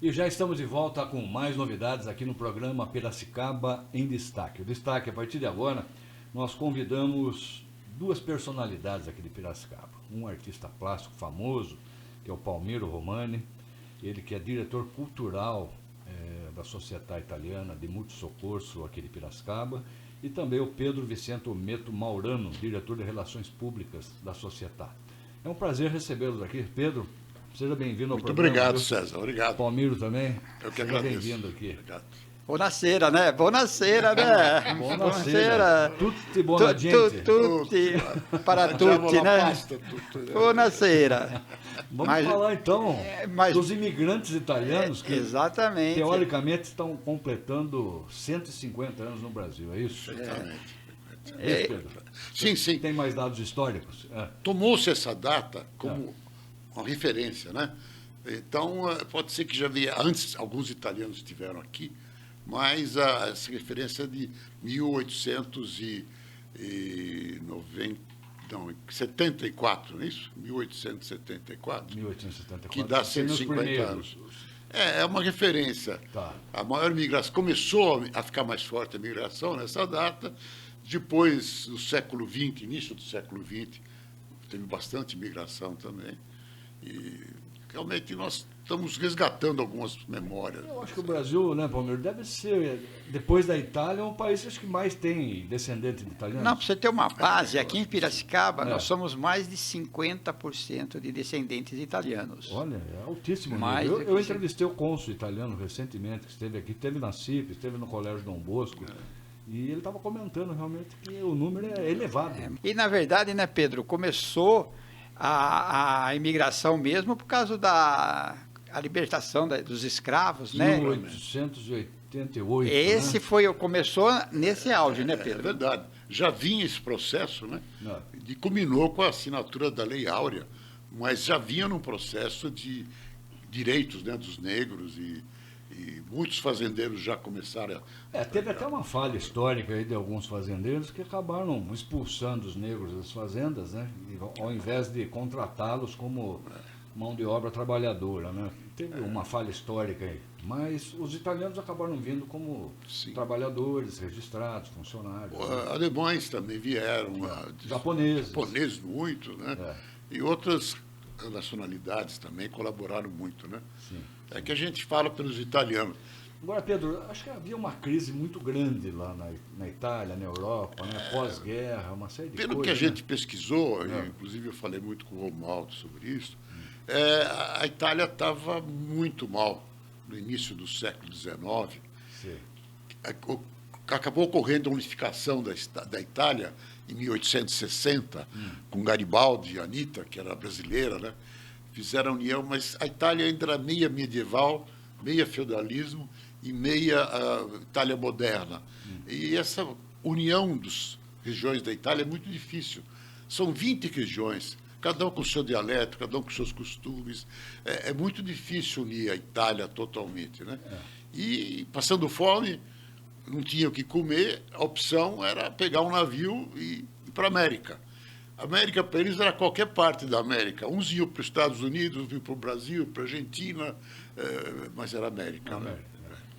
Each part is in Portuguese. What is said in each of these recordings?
E já estamos de volta com mais novidades aqui no programa Piracicaba em Destaque. O destaque, a partir de agora, nós convidamos duas personalidades aqui de Piracicaba. Um artista plástico famoso, que é o Palmiro Romani, ele que é diretor cultural da Società Italiana de Multisoccorso aqui de Piracicaba, e também o Pedro Vicente Meto Maurano, diretor de Relações Públicas da Società. É um prazer recebê-los aqui. Pedro, seja bem-vindo ao programa. Muito obrigado, César. Obrigado. Palmiro também. Eu que agradeço. Seja bem-vindo aqui. Obrigado. Buonasera, né? Buonasera, né? Buonasera. Tutti buona gente. Tutti para tutti, né? Buonasera. Vamos falar então dos imigrantes italianos que, exatamente, teoricamente, estão completando 150 anos no Brasil, é isso? Exatamente. É isso, Pedro? Sim. Tem mais dados históricos? Tomou-se essa data como uma referência, né? Então, pode ser que já havia, antes, alguns italianos estiveram aqui, mas essa referência é de 1874, não é isso? 1874. 1874. Que dá 150 anos. É uma referência. Tá. A maior migração começou a ficar mais forte a migração nessa data. Depois, no século XX, início do século XX, teve bastante migração também. E realmente nós estamos resgatando algumas memórias. Eu acho que o Brasil, né, Palmeiras, deve ser, depois da Itália, um país acho que mais tem descendentes de italianos. Não, para você ter uma base, aqui em Piracicaba, nós somos mais de 50% de descendentes italianos. Olha, é altíssimo. Eu entrevistei o cônsul italiano recentemente, que esteve aqui, esteve na CIP, esteve no Colégio Dom Bosco, e ele estava comentando realmente que o número é elevado. E, na verdade, né, Pedro, começou a imigração mesmo por causa da libertação dos escravos, né? 1888. Esse começou nesse auge, né, Pedro? É verdade. Já vinha esse processo, né? E culminou com a assinatura da Lei Áurea, mas já vinha num processo de direitos, né, dos negros e muitos fazendeiros já começaram a... Teve até uma falha histórica aí de alguns fazendeiros que acabaram expulsando os negros das fazendas, né? Ao invés de contratá-los como mão de obra trabalhadora, né? Teve uma falha histórica aí. Mas os italianos acabaram vindo como trabalhadores registrados, funcionários. Alemães também vieram. Japoneses. Japoneses muito, né? E outras nacionalidades também colaboraram muito, né? Sim. É que a gente fala pelos italianos. Agora, Pedro, acho que havia uma crise muito grande lá na Itália, na Europa, né? Pós-guerra, uma série de coisas. Pelo que a gente pesquisou, inclusive eu falei muito com o Romualdo sobre isso, a Itália estava muito mal no início do século XIX. Sim. Acabou ocorrendo a unificação da Itália em 1860, com Garibaldi e Anita, que era brasileira, né? Fizeram a união, mas a Itália ainda era meia medieval, meia feudalismo e meia Itália moderna. E essa união das regiões da Itália é muito difícil. São 20 regiões, cada um com o seu dialeto, cada um com seus costumes. É muito difícil unir a Itália totalmente, né? E passando fome, não tinha o que comer, a opção era pegar um navio e ir para a América. A América para eles era qualquer parte da América. Uns iam para os Estados Unidos, outros iam para o Brasil, para a Argentina, mas era América. Né?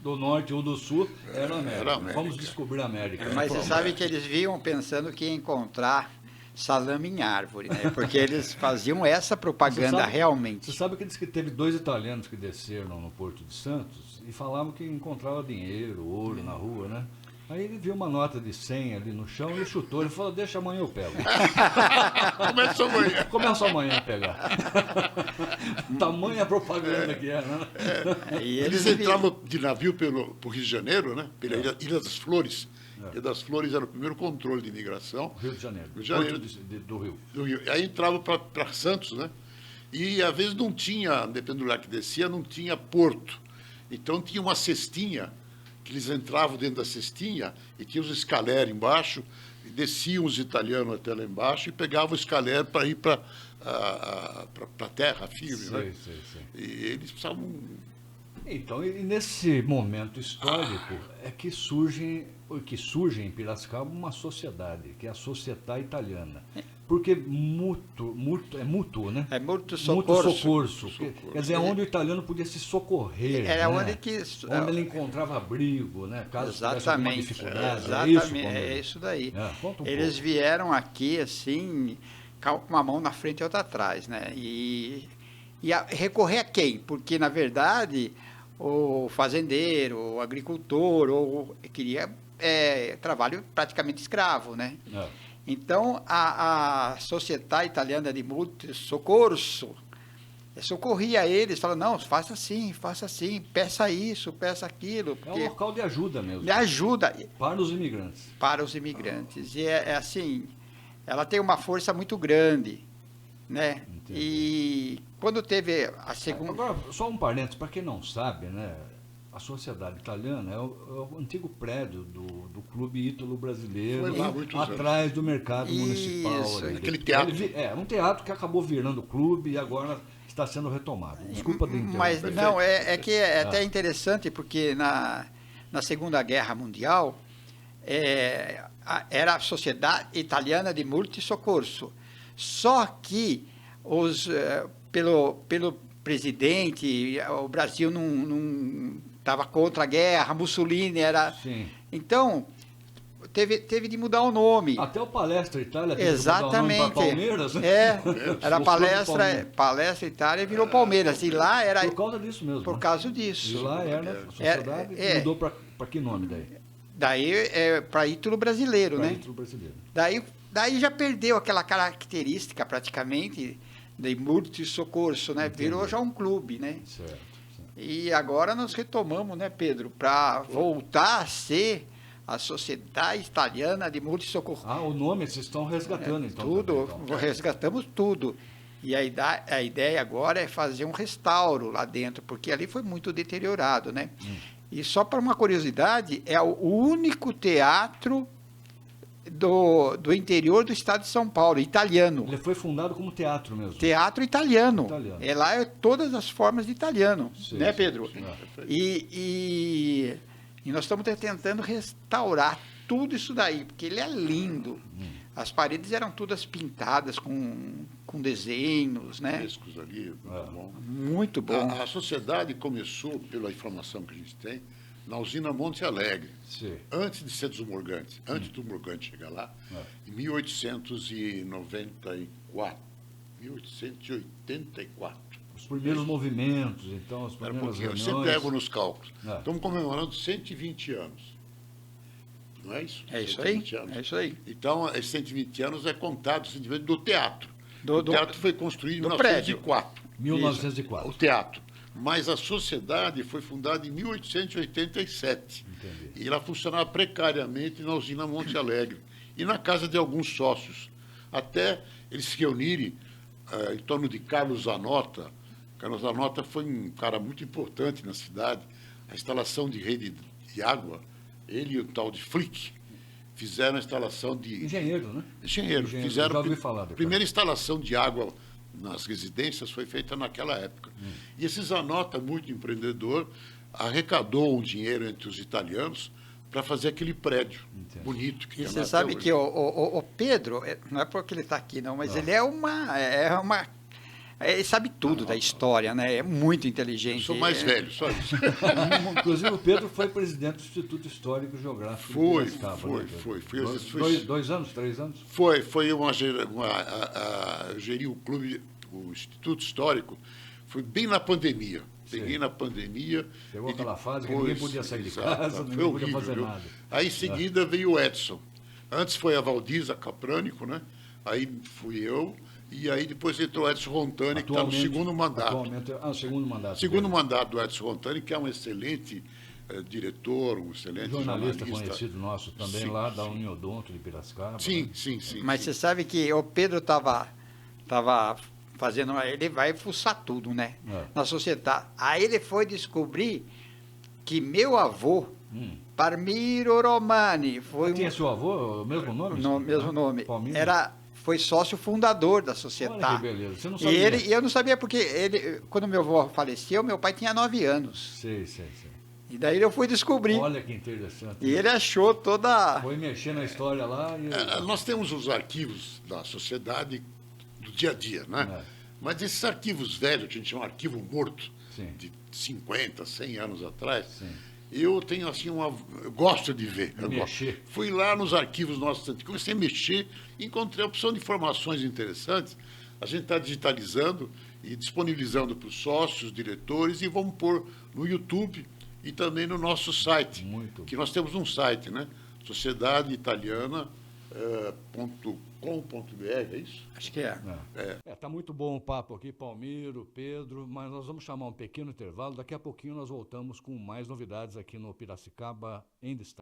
Do norte ou do sul era América. Era América. Vamos descobrir a América. Mas você sabe que eles vinham pensando que ia encontrar salame em árvore, né? Porque eles faziam essa propaganda realmente. Você sabe que diz que teve 2 italianos que desceram no Porto de Santos e falavam que encontrava dinheiro, ouro na rua, né? Aí ele viu uma nota de 100 ali no chão e ele chutou. Ele falou, deixa amanhã eu pego. Começa amanhã. Começa amanhã a pegar. Tamanha propaganda que era, né? Eles entravam de navio por Rio de Janeiro, né? Pela Ilha das Flores. Ilha das Flores era o primeiro controle de imigração. Rio de Janeiro. Do Rio. Do Rio. Aí entravam para Santos, né? E às vezes não tinha, dependendo do lugar que descia, não tinha porto. Então tinha uma cestinha, que eles entravam dentro da cestinha e tinha os escaler embaixo, e desciam os italianos até lá embaixo e pegavam o escaler para ir para a terra firme. Né? E eles precisavam... Então, e nesse momento histórico é que surge em Piracicaba uma sociedade, que é a Società Italiana. Porque é mútuo, né? É muito Mútuo socorro. socorso. Quer dizer, onde o italiano podia se socorrer. Era né? onde ele encontrava abrigo, né? Caso tivesse alguma exatamente. dificuldade. Exatamente, É é isso, isso daí. Conta um Eles pouco. vieram aqui assim, com uma mão na frente e outra atrás, né? Recorrer a quem? Porque, na verdade, o fazendeiro, o agricultor, queria trabalho praticamente escravo, né? Então, a Società Italiana di Multi Soccorso socorria eles, falando, não, faça assim, peça isso, peça aquilo. Porque É um local de ajuda mesmo. de ajuda Para os imigrantes. para os imigrantes. E assim, ela tem uma força muito grande, né? Entendi. E quando teve a segunda... Agora, só um parênteses, para quem não sabe, né? A Sociedade Italiana é o antigo prédio do Clube Ítalo-Brasileiro, Foi lá muitos atrás do mercado municipal. Isso, ali. aquele teatro. Um teatro que acabou virando clube e agora está sendo retomado. Desculpa de interromper. Mas não, que é até interessante, porque na Segunda Guerra Mundial era a Sociedade Italiana de Multi Soccorso. Só que pelo presidente, o Brasil não estava contra a guerra, Mussolini era... Sim. Então, teve de mudar o nome. Até o Palestra Itália teve Exatamente. que mudar o nome para Palmeiras. Era Palestra Itália e virou Palmeiras. E lá era... Por causa disso mesmo. Por né? causa E disso. lá era a sociedade mudou para que nome daí? Daí para Ítalo Brasileiro, Para né? Ítalo Brasileiro. Daí já perdeu aquela característica praticamente de multi-soccorso, né? Entendi. Virou já um clube, né? Certo. E agora nós retomamos, né, Pedro, para voltar a ser a Sociedade Italiana de Multi-Soccorso. O nome vocês estão resgatando, então. Tudo, também, então. resgatamos tudo. E a ideia agora é fazer um restauro lá dentro, porque ali foi muito deteriorado, né? E só para uma curiosidade, é o único teatro do interior do estado de São Paulo, italiano. Ele foi fundado como teatro mesmo. Teatro italiano. Italiano. Lá é todas as formas de italiano, Sim, né, sim, Pedro? sim. E nós estamos tentando restaurar tudo isso daí, porque ele é lindo. As paredes eram todas pintadas com desenhos, né? Frescos ali, muito bom. Muito bom. A sociedade começou, pela informação que a gente tem, na usina Monte Alegre, Sim. antes de ser dos Morgantes, antes do Morgante chegar lá, em 1894. 1884. Os primeiros movimentos, então, as Espera um primeiras pouquinho, eu reuniões. sempre pego nos cálculos. É. Estamos comemorando 120 anos. Não é isso? É isso aí. 120 anos. É isso aí. Então, esses 120 anos é contado simplesmente do teatro. Do- o teatro foi construído em do 1904. 1904. O teatro. Mas a sociedade foi fundada em 1887. Entendi. E ela funcionava precariamente na usina Monte Alegre e na casa de alguns sócios. Até eles se reunirem em torno de Carlos Zanota. Carlos Zanota foi um cara muito importante na cidade. A instalação de rede de água, ele e o tal de Flick fizeram a instalação de... Engenheiro, né? Engenheiro. Já Fizeram ouvi falar a depois. primeira instalação de água nas residências foi feita naquela época. E esse Zanota, muito empreendedor, arrecadou um dinheiro entre os italianos para fazer aquele prédio bonito. Que E tem você lá sabe até que hoje. o Pedro, não é porque ele está aqui, não, mas ele é uma ele sabe tudo da história, né? É muito inteligente. Eu sou mais velho, só isso. Inclusive, o Pedro foi presidente do Instituto Histórico e Geográfico Foi, de Piracicaba. foi, né, Pedro? foi. Dois anos, 3 anos? Foi eu geri o clube, o Instituto Histórico, foi bem na pandemia. Peguei Sim. na pandemia. Pegou e aquela fase que depois- ninguém podia sair de exato, casa, foi ninguém podia horrível, fazer viu? nada. Aí em seguida veio o Edson. Antes foi a Valdiza Caprânico, né? Aí fui eu, e aí depois entrou o Edson Rontani, que está no segundo mandato. Atualmente, segundo mandato. Segundo dele. mandato do Edson Rontani, que é um excelente diretor, um excelente Jornalista jornalista. conhecido nosso também Sim, lá da sim. Uniodonto de Piracicaba. Sim, né? sim, sim. Mas sim. você sabe que o Pedro estava fazendo, ele vai fuçar tudo, né? Na sociedade. Aí ele foi descobrir que meu avô, Parmiro Romani, foi Tinha seu avô, o mesmo nome? mesmo nome, Palmiro? foi sócio fundador da Olha que sociedade. beleza. Você não E sabia? eu não sabia porque quando meu avô faleceu, meu pai tinha 9 anos. Sei. E daí eu fui descobrir. Olha que interessante. E ele achou toda... Foi mexer na história lá e... Nós temos os arquivos da sociedade do dia a dia, né? É. Mas esses arquivos velhos, que a gente chama arquivo morto, Sim. de 50, 100 anos atrás, Sim. eu tenho assim eu gosto de ver. Mexer. Fui lá nos arquivos nossos, comecei a mexer, encontrei a opção de informações interessantes. A gente está digitalizando e disponibilizando para os sócios, diretores, e vamos pôr no YouTube e também no nosso site. Muito. Que nós temos um site, né? sociedadeitaliana.com.br, é isso? Acho que é. Tá muito bom o papo aqui, Palmiro, Pedro, mas nós vamos chamar um pequeno intervalo. Daqui a pouquinho nós voltamos com mais novidades aqui no Piracicaba em Destaque.